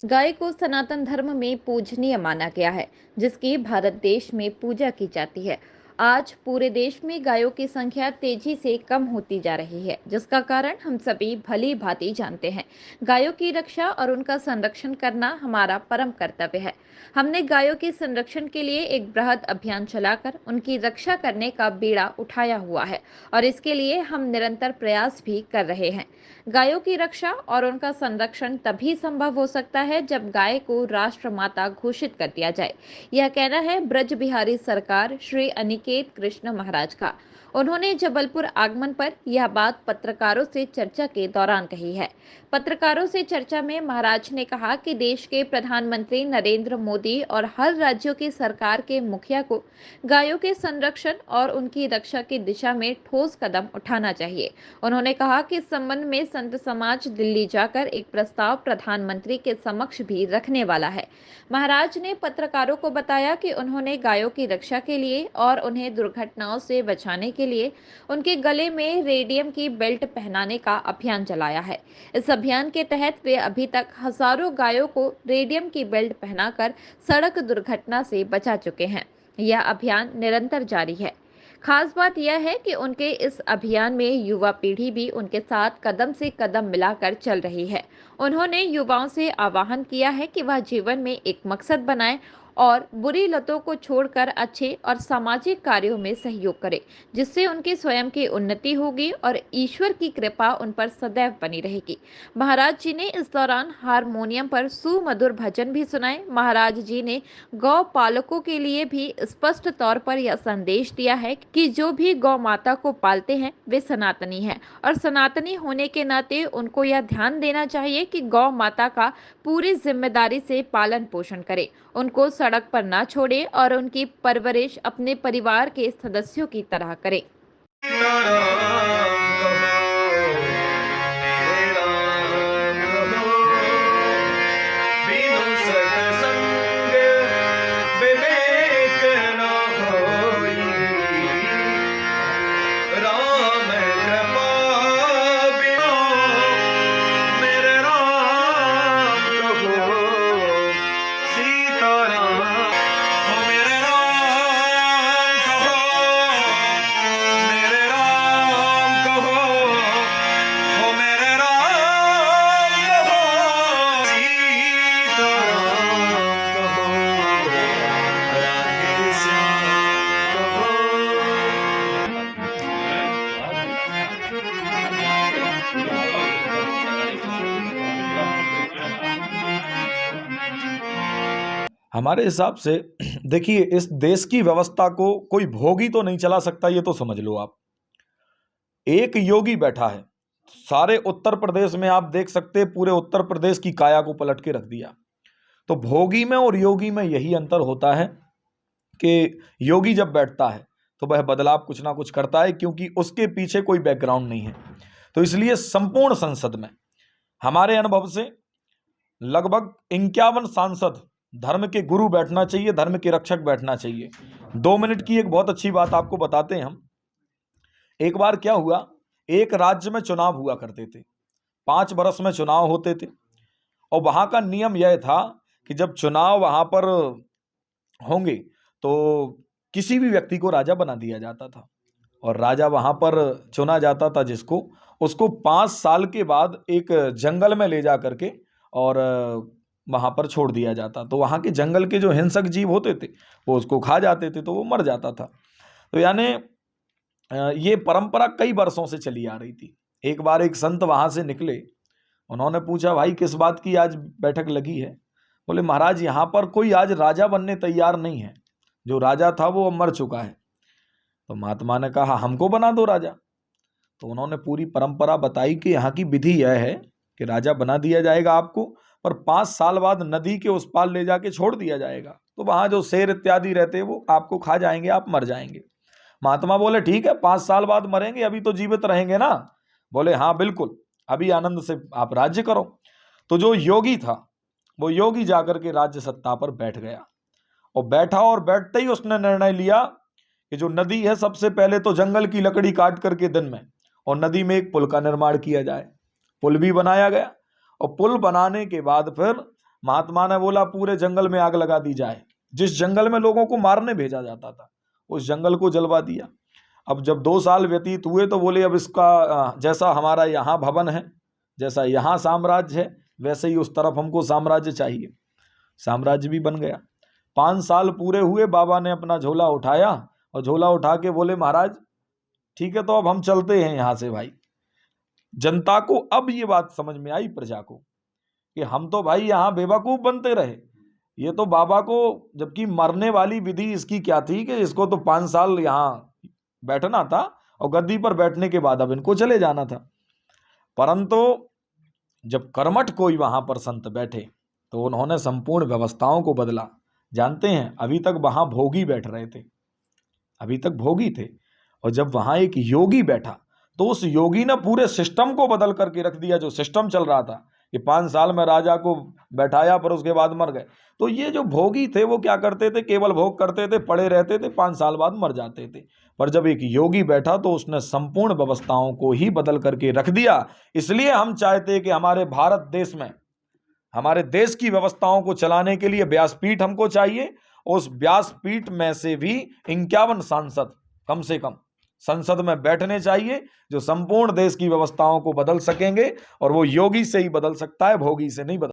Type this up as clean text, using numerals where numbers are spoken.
गाय को सनातन धर्म में पूजनीय माना गया है, जिसकी भारत देश में पूजा की जाती है। आज पूरे देश में गायों की संख्या तेजी से कम होती जा रही है, जिसका कारण हम सभी भली भांति जानते हैं। गायों की रक्षा और उनका संरक्षण करना हमारा परम कर्तव्य है। हमने गायों के संरक्षण के लिए एक बृहद अभियान चलाकर उनकी रक्षा करने का बीड़ा उठाया हुआ है और इसके लिए हम निरंतर प्रयास भी कर रहे हैं। गायों की रक्षा और उनका संरक्षण तभी संभव हो सकता है जब गाय को राष्ट्र माता घोषित कर दिया जाए। यह कहना है ब्रज बिहारी सरकार श्री अनिकेत कृष्ण महाराज का। उन्होंने जबलपुर आगमन पर यह बात पत्रकारों से चर्चा के दौरान कही है। पत्रकारों से चर्चा में महाराज ने कहा कि देश के प्रधानमंत्री नरेंद्र मोदी और हर राज्यों की सरकार के मुखिया को गायों के संरक्षण और उनकी रक्षा की दिशा में ठोस कदम उठाना चाहिए। उन्होंने कहा कि इस संबंध में संत समाज दिल्ली जाकर एक प्रस्ताव प्रधानमंत्री के समक्ष भी रखने वाला है। महाराज ने पत्रकारों को बताया कि उन्होंने गायों की रक्षा के लिए और उन्हें दुर्घटनाओं से बचाने के लिए उनके गले में रेडियम की बेल्ट पहनाने का अभियान चलाया है। इस अभियान के तहत वे अभी तक हजारों गायों को रेडियम की बेल्ट पहनाकर सड़क दुर्घटना से बचा चुके हैं। यह अभियान निरंतर जारी है। खास बात यह है कि उनके इस अभियान में युवा पीढ़ी भी उनके साथ कदम से कदम मिलाकर चल रही है। उन्होंने युवाओं से आह्वान किया है कि वह जीवन में एक मकसद बनाएं और बुरी लतों को छोड़कर अच्छे और सामाजिक कार्यों में सहयोग करें, जिससे उनकी स्वयं की उन्नति होगी और ईश्वर की कृपा उन पर सदैव बनी रहेगी। महाराज जी ने इस दौरान हारमोनियम पर सुमधुर भजन भी सुनाए। महाराज जी ने गौ पालकों के लिए भी स्पष्ट तौर पर यह संदेश दिया है कि जो भी गौ माता को पालते हैं वे सनातनी हैं और सनातनी होने के नाते उनको यह ध्यान देना चाहिए कि गौ माता का पूरी जिम्मेदारी से पालन पोषण करें, उनको सड़क पर ना छोड़े और उनकी परवरिश अपने परिवार के सदस्यों की तरह करें। सीताराम कहो, मेरे राम कहो, बिनु सतसंग विवेक न होई, राम कृपा बिनु मेरे राम कहो, सीताराम ओ मेरे राम कहो, मेरे राम कहो, ओ मेरे राम कहो, सीताराम कहो, राधे श्याम कहो। हमारे हिसाब से देखिए, इस देश की व्यवस्था को कोई भोगी तो नहीं चला सकता, ये तो समझ लो आप। एक योगी बैठा है, सारे उत्तर प्रदेश में आप देख सकते हैं, पूरे उत्तर प्रदेश की काया को पलट के रख दिया। तो भोगी में और योगी में यही अंतर होता है कि योगी जब बैठता है तो वह बदलाव कुछ ना कुछ करता है, क्योंकि उसके पीछे कोई बैकग्राउंड नहीं है। तो इसलिए संपूर्ण संसद में हमारे अनुभव से लगभग 51 सांसद धर्म के गुरु बैठना चाहिए, धर्म के रक्षक बैठना चाहिए। 2 मिनट की एक बहुत अच्छी बात आपको बताते हैं हम। एक बार क्या हुआ, एक राज्य में चुनाव हुआ करते थे, 5 वर्ष में चुनाव होते थे, और वहां का नियम यह था कि जब चुनाव वहां पर होंगे तो किसी भी व्यक्ति को राजा बना दिया जाता था, और राजा वहां पर चुना जाता था जिसको, उसको 5 साल के बाद एक जंगल में ले जा करके और वहां पर छोड़ दिया जाता। तो वहां के जंगल के जो हिंसक जीव होते थे वो उसको खा जाते थे, तो वो मर जाता था। तो यानी ये परंपरा कई वर्षों से चली आ रही थी। एक बार एक संत वहां से निकले, उन्होंने पूछा, भाई किस बात की आज बैठक लगी है? बोले, महाराज यहाँ पर कोई आज राजा बनने तैयार नहीं है, जो राजा था वो अब मर चुका है। तो महात्मा ने कहा, हमको बना दो राजा। तो उन्होंने पूरी परंपरा बताई कि यहाँ की विधि यह है कि राजा बना दिया जाएगा आपको, पर 5 साल बाद नदी के उस पार ले जाके छोड़ दिया जाएगा, तो वहां जो शेर इत्यादि रहते हैं वो आपको खा जाएंगे, आप मर जाएंगे। महात्मा बोले, ठीक है, 5 साल बाद मरेंगे, अभी तो जीवित रहेंगे ना? बोले, हाँ बिल्कुल, अभी आनंद से आप राज्य करो। तो जो योगी था वो योगी जाकर के राज्य सत्ता पर बैठ गया, और बैठा और बैठते ही उसने निर्णय लिया कि जो नदी है, सबसे पहले तो जंगल की लकड़ी काट करके दिन में और नदी में एक पुल का निर्माण किया जाए। पुल भी बनाया गया, और पुल बनाने के बाद फिर महात्मा ने बोला पूरे जंगल में आग लगा दी जाए। जिस जंगल में लोगों को मारने भेजा जाता था उस जंगल को जलवा दिया। अब जब 2 साल व्यतीत हुए तो बोले अब इसका जैसा हमारा यहाँ भवन है, जैसा यहाँ साम्राज्य है, वैसे ही उस तरफ हमको साम्राज्य चाहिए। साम्राज्य भी बन गया। 5 साल पूरे हुए, बाबा ने अपना झोला उठाया और झोला उठा के बोले महाराज ठीक है तो अब हम चलते हैं यहाँ से। भाई जनता को अब ये बात समझ में आई, प्रजा को, कि हम तो भाई यहाँ बेवकूफ बनते रहे। ये तो बाबा को, जबकि मरने वाली विधि इसकी क्या थी कि इसको तो 5 साल यहाँ बैठना था और गद्दी पर बैठने के बाद अब इनको चले जाना था। परंतु जब कर्मठ कोई वहां पर संत बैठे तो उन्होंने संपूर्ण व्यवस्थाओं को बदला। जानते हैं अभी तक वहां भोगी बैठ रहे थे, अभी तक भोगी थे, और जब वहां एक योगी बैठा तो उस योगी ने पूरे सिस्टम को बदल करके रख दिया। जो सिस्टम चल रहा था कि 5 साल में राजा को बैठाया पर उसके बाद मर गए, तो ये जो भोगी थे वो क्या करते थे, केवल भोग करते थे, पड़े रहते थे, 5 साल बाद मर जाते थे। पर जब एक योगी बैठा तो उसने संपूर्ण व्यवस्थाओं को ही बदल करके रख दिया। इसलिए हम चाहते कि हमारे भारत देश में, हमारे देश की व्यवस्थाओं को चलाने के लिए व्यासपीठ हमको चाहिए। उस व्यासपीठ में से भी 51 सांसद कम से कम संसद में बैठने चाहिए जो संपूर्ण देश की व्यवस्थाओं को बदल सकेंगे, और वो योगी से ही बदल सकता है, भोगी से नहीं बदल